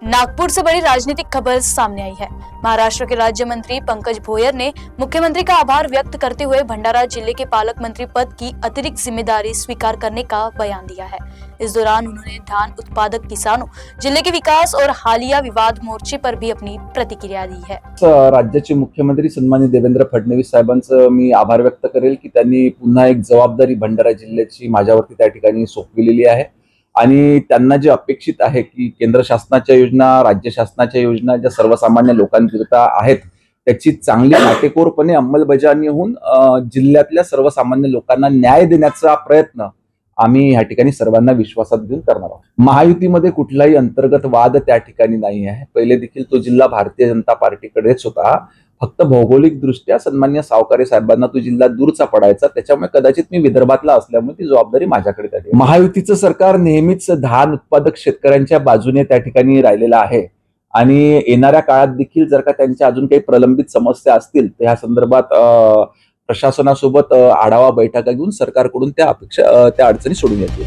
नागपुर से बड़ी राजनीतिक खबर सामने आई है। महाराष्ट्र के राज्य मंत्री पंकज भोयर ने मुख्यमंत्री का आभार व्यक्त करते हुए भंडारा जिले के पालक मंत्री पद की अतिरिक्त जिम्मेदारी स्वीकार करने का बयान दिया है। इस दौरान उन्होंने धान उत्पादक किसानों, जिले के विकास और हालिया विवाद मोर्चे पर भी अपनी प्रतिक्रिया दी है। राज्याचे मुख्यमंत्री सन्माननीय देवेंद्र फडणवीस साहेबांचं मी आभार व्यक्त करेल की त्यांनी पुन्हा एक जबाबदारी भंडारा जिल्ह्याची माझ्यावरती त्या ठिकाणी सोपविलेली आहे आणि त्यांना जे अपेक्षित आहे की केंद्र शासनाच्या योजना, राज्य शासनाच्या योजना ज्या सर्वसामान्य लोकांकरिता आहेत त्याची चांगली काटेकोरपणे अंमलबजावणी होऊन जिल्ह्यातल्या सर्वसामान्य लोकांना न्याय देण्याचा प्रयत्न आम्ही या ठिकाणी सर्वांना विश्वासात घेऊन करणार आहोत। महायुतीमध्ये कुठलाही अंतर्गत वाद त्या ठिकाणी नाही आहे। पहिले देखील तो जिल्हा भारतीय जनता पार्टीकडेच होता, फक्त भौगोलिक दृष्ट्या सन्मान्य सावकारे साहेबांना तो जिल्हा दूरचा पडायचा, त्याच्यामुळे कदाचित मी विदर्भातला असल्यामुळे ती जबाबदारी माझ्याकडे आली। महायुतीचं सरकार नेहमीच धान उत्पादक शेतकऱ्यांच्या बाजूने त्या ठिकाणी राहिलेलं आहे आणि येणाऱ्या काळात देखील जर का त्यांच्या अजून काही प्रलंबित समस्या असतील तर या संदर्भात प्रशासनासोबत आढावा बैठका घेऊन सरकारकडून त्या अडचणी सोडून येतील।